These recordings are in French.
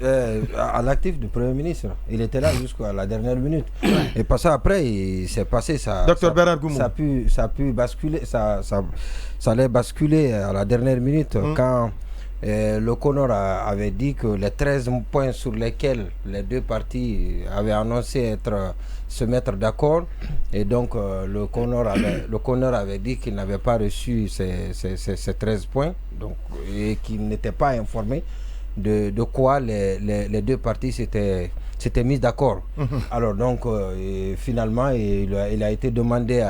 à l'actif du Premier ministre. Il était là jusqu'à la dernière minute. Et parce qu'après, il s'est passé ça. Dr Bernard Goumou. Ça a pu basculer, ça allait basculer à la dernière minute quand le CONOR avait dit que les 13 points sur lesquels les deux parties avaient annoncé se mettre d'accord, et donc le CONOR avait dit qu'il n'avait pas reçu ces 13 points, donc, et qu'il n'était pas informé de quoi les deux parties s'étaient mises d'accord. Alors donc finalement il a été demandé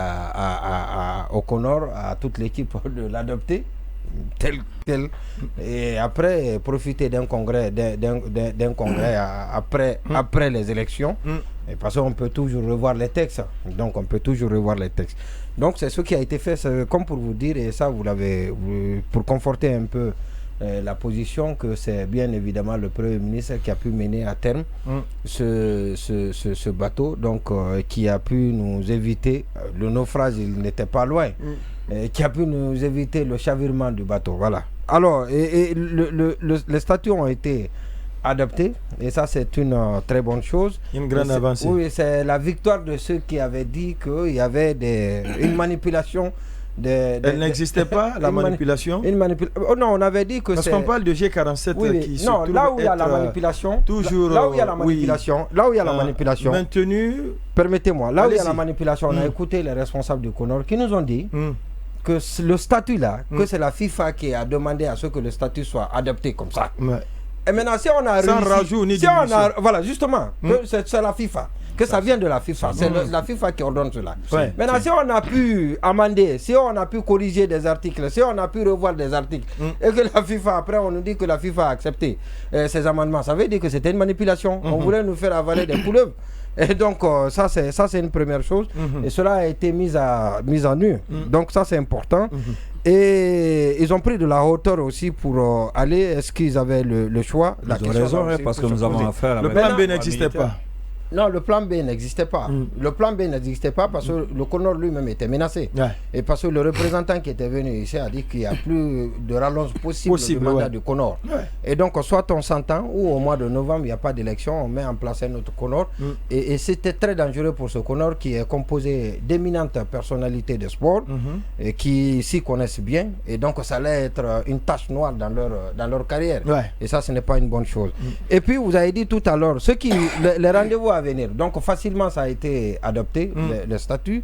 au CONOR, à toute l'équipe, de l'adopter tel, et après profiter d'un congrès après les élections, et parce qu'on peut toujours revoir les textes, donc c'est ce qui a été fait, comme pour vous dire, et ça vous l'avez, pour conforter un peu la position, que c'est bien évidemment le Premier ministre qui a pu mener à terme ce bateau, donc qui a pu nous éviter le naufrage. Il n'était pas loin, qui a pu nous éviter le chavirement du bateau. Voilà. Alors, les statuts ont été adoptés, et ça c'est une très bonne chose. Une grande avancée. Oui, c'est la victoire de ceux qui avaient dit qu'il y avait une manipulation. Elle n'existait pas, la manipulation. Oh non, on avait dit que parce qu'on parle de G47 qui se trouve là où il y a la manipulation, toujours là où il y a la manipulation, maintenu. Permettez-moi, là où il y a la manipulation, on a écouté les responsables du CONOR qui nous ont dit que le statut là, que c'est la FIFA qui a demandé à ce que le statut soit adopté comme ça. Et maintenant, si on a réussi, voilà, justement, que c'est la FIFA, que ça vient de la FIFA, c'est la FIFA qui ordonne cela. Maintenant, si on a pu amender, si on a pu corriger des articles, si on a pu revoir des articles, et que la FIFA, après on nous dit que la FIFA a accepté ces amendements, ça veut dire que c'était une manipulation. On voulait nous faire avaler des couleuvres. Et donc ça c'est une première chose, et cela a été mis en nu. Donc ça c'est important. Et ils ont pris de la hauteur aussi pour aller. Est-ce qu'ils avaient le choix? Ils ont raison, parce que nous avons affaire à le plan B n'existait pas. Non, le plan B n'existait pas. Le plan B n'existait pas parce que le CONOR lui-même était menacé. Et parce que le représentant qui était venu ici a dit qu'il n'y a plus de rallonge possible du mandat du CONOR. Et donc, soit on s'entend, ou au mois de novembre, il n'y a pas d'élection, on met en place un autre CONOR. Et c'était très dangereux pour ce CONOR qui est composé d'éminentes personnalités de sport et qui s'y connaissent bien. Et donc, ça allait être une tache noire dans leur carrière. Et ça, ce n'est pas une bonne chose. Et puis, vous avez dit tout à l'heure, les rendez-vous à venir. Donc facilement ça a été adopté, le statut,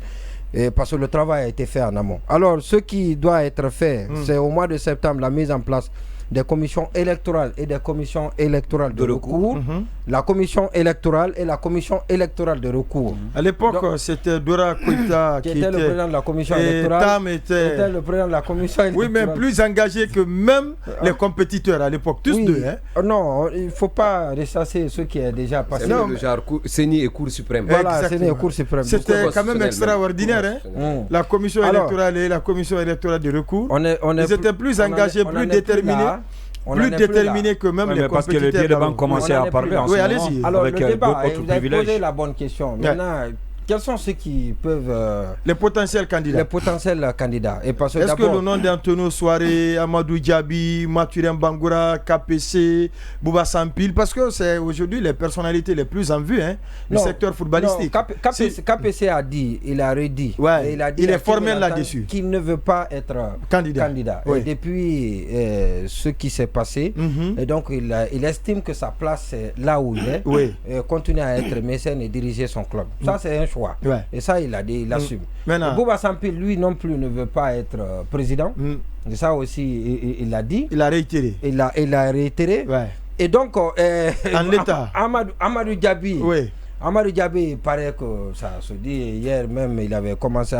parce que le travail a été fait en amont. Alors ce qui doit être fait, c'est au mois de septembre la mise en place des commissions électorales et des commissions électorales de recours, la commission électorale et la commission électorale de recours. À l'époque, c'était Dora Koïta qui était le président de la commission électorale. Tam était le président de la commission électorale. Oui, mais plus engagé que même les compétiteurs à l'époque, tous deux. Non, il ne faut pas ressasser ce qui est déjà passé. C'est le genre CENI et Cour suprême. Voilà, CENI et Cour suprême. C'était quand même extraordinaire. La commission électorale et la commission électorale de recours, ils étaient plus engagés, plus déterminés. Plus déterminé que même les compétiteurs. Parce que le débat commençait à parler en ce moment. Allez-y. Alors le débat, vous avez posé la bonne question. Maintenant, quels sont ceux qui peuvent... les potentiels candidats. Les potentiels candidats. Est-ce que le nom d'Antonio Soare, Amadou Diaby, Mathurin Bangoura, KPC, Bouba Sampil, parce que c'est aujourd'hui les personnalités les plus en vue du secteur footballistique. KPC a dit, il a redit. Il est formel là-dessus. Qu'il ne veut pas être candidat. Et depuis ce qui s'est passé, et donc il estime que sa place est là où il est, continuer à être mécène et diriger son club. Ça c'est un choix. Et ça, il a dit, il assume. Bouba Sampil, lui non plus, ne veut pas être président. Et ça aussi, il l'a dit. Il a réitéré. Il a réitéré. Et donc, en l'état. Amadou Diaby. Amadou Diaby, il paraît que ça se dit. Hier même, il avait commencé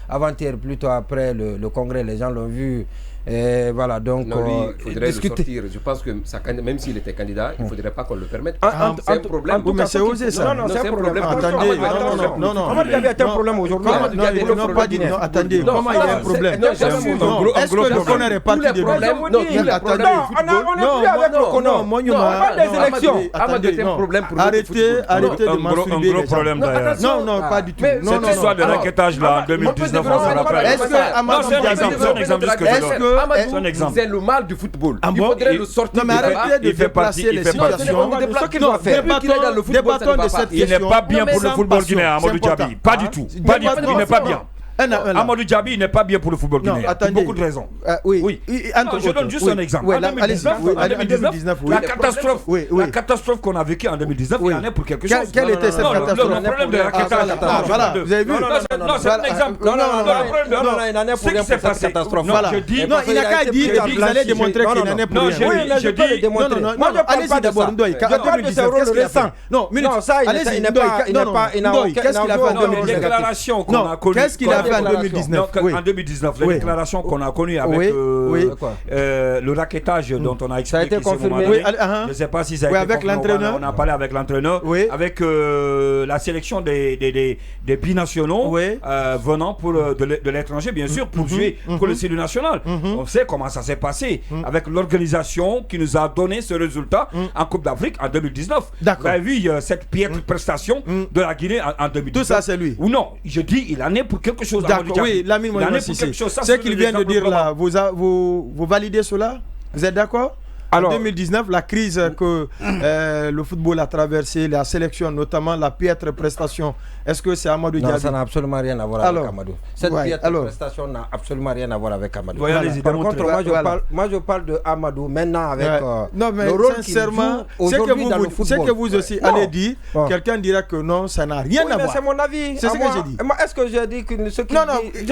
avant-hier, plutôt après le congrès, les gens l'ont vu. Et voilà, donc non, il faudrait le sortir. Je pense que même s'il était candidat, il ne faudrait pas qu'on le permette. C'est un problème. Mais c'est osé ça. Non, c'est un problème. Attendez, non. Amadou Diaby a un problème aujourd'hui. Non, pas dit. Attendez, comment il y a un problème? Est-ce que le CONOR est parti de non, on n'est plus avec le CONOR. On parle des élections. Attendez, un problème pour arrêtez de m'insulter. Un gros problème d'ailleurs. Non, pas du tout. Cette histoire de raquettage là en 2019, on s'en rappelle. Est-ce que Amadou Diaby, Amadou, c'est le mal du football. Il faudrait le sortir. Non, mais arrêtez de déplacer les situations. Débattons de cette question. Il n'est pas bien pour le football guinéen, Amadou Diaby. Pas du tout. Il n'est pas bien. Amadou Diaby n'est pas bien pour le football guinéen. Pour beaucoup de raisons. Oui. Je donne juste un exemple. En 2019, la catastrophe qu'on a vécue en 2019, il y en a pour quelque chose. Quelle était cette catastrophe? Le problème de la catastrophe. Voilà, vous avez vu? Non, c'est un exemple. Non, il en est pour rien pour cette catastrophe. Non, il n'a qu'à dire que vous allez démontrer qu'il n'en est pour rien. Oui, je peux le démontrer. Moi, je parle pas de ça. Je parle de ce rôle récent. Non, ça, il n'a pas. Qu'est-ce qu'il a fait en 2019? Les déclarations qu'on a connues. Qu'est-ce qu'il a fait en 2019? En 2019, les déclarations qu'on a connues avec le raquettage dont on a expliqué. Ça a été confirmé. Je ne sais pas si ça a été avec l'entraîneur. On a parlé avec l'entraîneur. Avec la sélection des binationaux venant de l'étranger, bien sûr, pour jouer pour le Sédu national. On sait comment ça s'est passé avec l'organisation qui nous a donné ce résultat en Coupe d'Afrique en 2019. Vous avez vu cette piètre prestation de la Guinée en 2019. Tout ça, c'est lui. Ou non, je dis, il en est pour quelque chose. Oui, Lamine Mohamed Cissé. Ce qu'il vient de dire là, vous validez cela? Vous êtes d'accord? En 2019, la crise que le football a traversée, la sélection, notamment la piètre prestation, est-ce que c'est Amadou Diaby? Non, ça n'a absolument rien à voir avec Amadou. Cette piètre prestation n'a absolument rien à voir avec Amadou. Par contre, moi je parle de Amadou maintenant avec le rôle sincèrement, ce que vous aussi allez dire, quelqu'un dira que non, ça n'a rien à voir. C'est mon avis. C'est ce que j'ai dit. Est-ce que j'ai dit que ce qui non,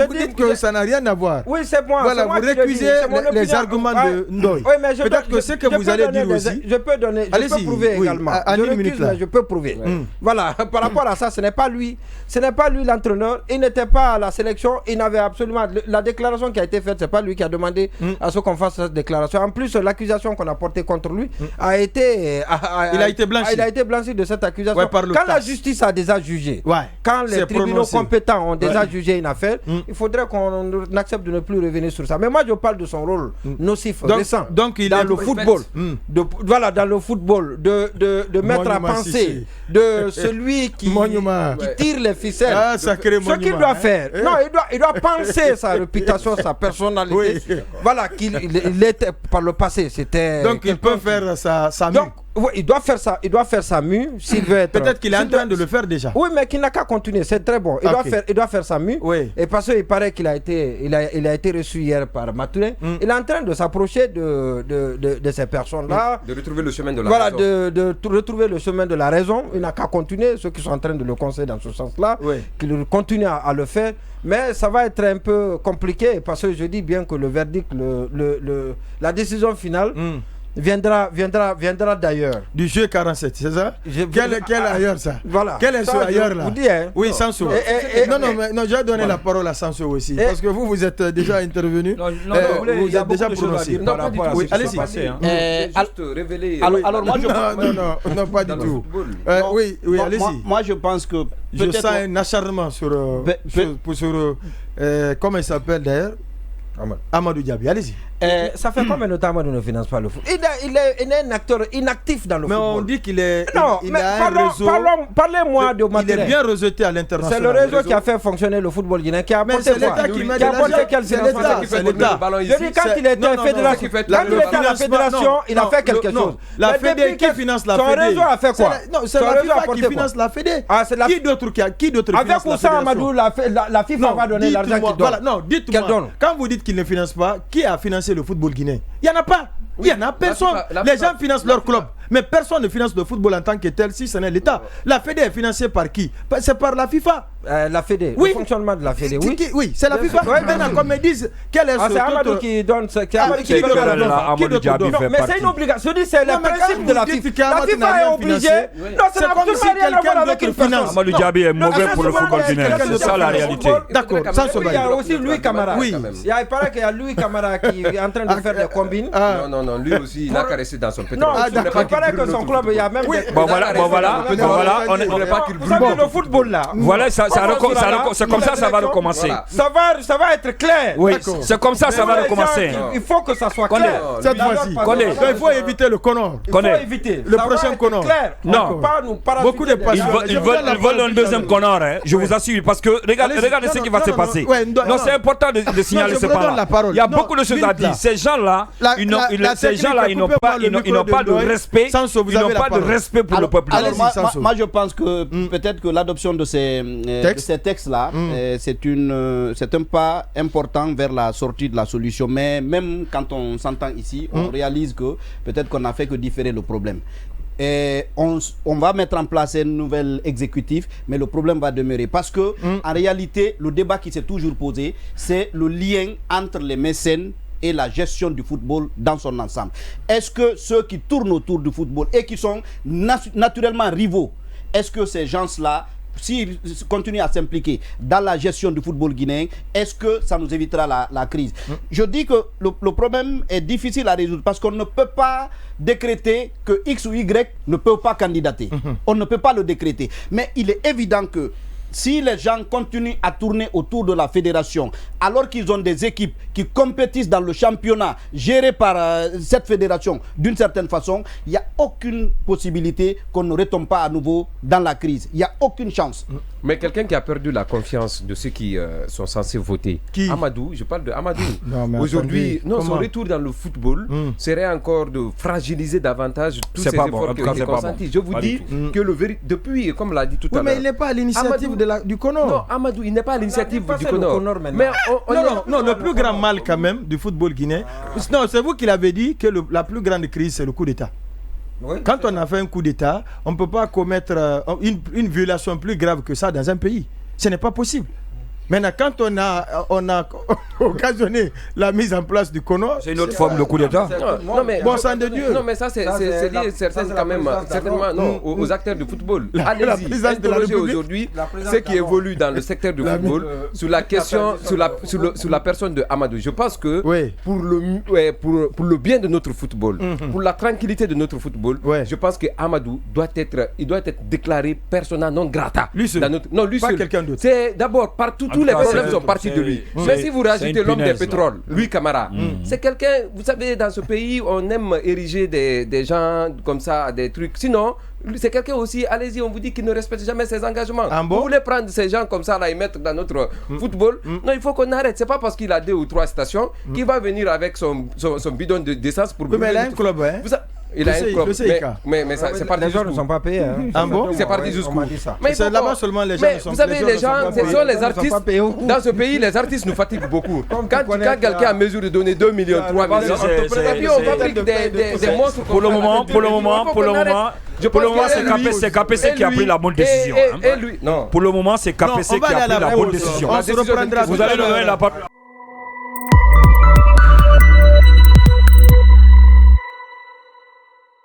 vous dites que ça n'a rien à voir. Oui, c'est moi. Voilà, vous récusez les arguments de Ndoye. Peut-être que ce que vous allez dire aussi. Je peux donner, je peux prouver également. Je peux prouver. Voilà, par rapport à ça, ce n'est pas lui. Ce n'est pas lui l'entraîneur. Il n'était pas à la sélection. Il n'avait absolument. La déclaration qui a été faite, c'est pas lui qui a demandé à ce qu'on fasse cette déclaration. En plus, l'accusation qu'on a portée contre lui a été. Il a été blanchi. Il a été blanchi de cette accusation. Quand la justice a déjà jugé, quand les tribunaux compétents ont déjà jugé une affaire, il faudrait qu'on accepte de ne plus revenir sur ça. Mais moi, je parle de son rôle nocif, récent. Donc, il dans le football. Voilà, dans le football, de mettre à penser de celui qui tire les ficelles. Ce qu'il doit faire. Non, il doit penser sa réputation, sa personnalité. Voilà, qu'il était par le passé. Donc il peut faire sa mue. Oui, il doit faire sa mue s'il veut être. Peut-être qu'il est en train de le faire déjà. Oui, mais qu'il n'a qu'à continuer, c'est très bon. Il doit faire sa mue. Et parce qu'il paraît qu'il a été reçu hier par Maturin. Il est en train de s'approcher de ces personnes-là. De retrouver le chemin de la raison. Voilà, de retrouver le chemin de la raison. Il n'a qu'à continuer, ceux qui sont en train de le conseiller dans ce sens-là, qu'il continue à le faire. Mais ça va être un peu compliqué parce que je dis bien que le verdict, la décision finale viendra d'ailleurs. Du jeu 47, c'est ça? Quel ailleurs ça? Voilà. Quel est ce ailleurs là? Vous dites, hein? Oui, Sanso. Non, je vais donner la parole à Sanso aussi. Parce que vous êtes déjà intervenu. Vous êtes déjà prononcé. Allez-y. Juste révéler. Alors moi je non, pas du tout. Oui, allez-y. Moi je pense que je sens un acharnement sur comment il s'appelle d'ailleurs? Amadou Diaby, allez-y. Ça fait combien de temps Amadou ne finance pas le foot? Il est un acteur inactif dans le football. Mais on dit qu'il est. Non, mais parlez-moi de Maturin. Il est bien rejeté à l'international. C'est le réseau qui a fait fonctionner le football guinéen. Qui a apporté l'État qui met de l'argent. C'est l'État. Je dis quand il était fédération. Quand il était à la fédération, il a fait quelque chose. La Fédé qui finance la Fédé. Son réseau a fait quoi? Non, c'est la FIFA qui finance la Fédé. Qui d'autre finance la Avec ou sans Amadou, la FIFA va donner l'argent qu'il donne. Non, dites-moi. Quand vous dites qu'il ne finance pas, qui a financé le football guinéen? Il n'y en a pas. Il n'y en a personne. Les gens financent leur club. Mais personne ne finance le football en tant que tel si ce n'est l'État. La Fédé est financée par qui? C'est par la FIFA. La Fédé. Le fonctionnement de la Fédé, oui. Oui, c'est la FIFA. Maintenant, comme ils disent, quel est ce c'est Amadou qui donne ce qui donne mais c'est une obligation. Je dis, c'est le principe de la FIFA. La FIFA est obligée. Non, c'est comme si quelqu'un d'autre finance. Amadou Diaby est mauvais pour le football guinéen. C'est ça la réalité. D'accord. Il y a aussi Louis Camara. Oui. Il paraît qu'il y a Louis Camara qui est en train de faire des combines. Non, lui aussi, il a caressé dans son pétrole. Non, il paraît que son club, il y a même. Bon, voilà. Le football là. Voilà, ça c'est comme ça va recommencer. Ça va être clair. Oui, c'est comme ça va recommencer. Il faut que ça soit clair. Cette fois-ci. Il faut éviter le Connor. Il faut éviter. Le prochain Connor. Non. Beaucoup de patients. Ils veulent un deuxième Connor, je vous assure. Parce que regardez ce qui va se passer. Non, c'est important de signaler ce point-là. Il y a beaucoup de choses à dire. Ces gens-là, ils n'ont pas de respect. Ils n'ont pas de respect pour le peuple. Moi, je pense que peut-être que l'adoption de ces textes-là, c'est un pas important vers la sortie de la solution. Mais même quand on s'entend ici, on réalise que peut-être qu'on n'a fait que différer le problème. Et on va mettre en place une nouvelle exécutif, mais le problème va demeurer. Parce que, en réalité, le débat qui s'est toujours posé, c'est le lien entre les mécènes et la gestion du football dans son ensemble. Est-ce que ceux qui tournent autour du football et qui sont naturellement rivaux, est-ce que ces gens-là, s'ils continuent à s'impliquer dans la gestion du football guinéen, est-ce que ça nous évitera la crise? Je dis que le problème est difficile à résoudre parce qu'on ne peut pas décréter que X ou Y ne peut pas candidater. On ne peut pas le décréter. Mais il est évident que si les gens continuent à tourner autour de la fédération, alors qu'ils ont des équipes qui compétissent dans le championnat géré par cette fédération d'une certaine façon, il n'y a aucune possibilité qu'on ne retombe pas à nouveau dans la crise. Il n'y a aucune chance. Mais quelqu'un qui a perdu la confiance de ceux qui sont censés voter. Qui? Amadou, je parle de Amadou. Aujourd'hui, son retour dans le football serait encore de fragiliser davantage tous ces efforts qui ont été consentis. Je vous dis que depuis, comme l'a dit tout à l'heure. Mais il n'est pas à l'initiative du Connor. Non, Amadou, il n'est pas à l'initiative du Connor. Mais non, le plus grand mal quand même du football guinéen. Non, c'est vous qui l'avez dit que la plus grande crise, c'est le coup d'État. Oui, quand on a fait un coup d'État, on ne peut pas commettre une violation plus grave que ça dans un pays. Ce n'est pas possible. Maintenant, quand on a occasionné la mise en place du Connor, c'est une autre forme de coup d'État. Non, mais bon sang de Dieu. Non, mais ça c'est lié certainement aux acteurs du football. Allez-y, interrogez aujourd'hui ceux qui évoluent dans le secteur du football sur la question, sur la personne de Amadou. Je pense que pour le bien de notre football, pour la tranquillité de notre football, je pense que Amadou doit être déclaré persona non grata. Lui seul. Pas quelqu'un d'autre. C'est d'abord partout. Tous les problèmes sont partis de lui. Mais si vous rajoutez l'homme des pétroles, lui Camara, c'est quelqu'un, vous savez, dans ce pays, on aime ériger des gens comme ça, des trucs. Sinon, c'est quelqu'un aussi, allez-y, on vous dit qu'il ne respecte jamais ses engagements. Vous voulez prendre ces gens comme ça là et mettre dans notre football? Non, il faut qu'on arrête. C'est pas parce qu'il a 2 ou 3 stations qu'il va venir avec son bidon d'essence pour brûler. Mais il a un club, hein? Il a un club, mais c'est parti. Les gens ne sont pas payés. C'est parti jusqu'où? Mais c'est là-bas seulement les gens. Vous savez, les gens, ce sont les artistes. Dans ce pays, les artistes nous fatiguent beaucoup. Quand quelqu'un a mesure de donner 2 millions, 3 millions, et puis on fabrique des monstres. Pour le moment, c'est KPC qui a pris la bonne décision. Et lui, non. Pour le moment, c'est KPC qui a pris la bonne décision. On se reprendra. Vous allez le voir la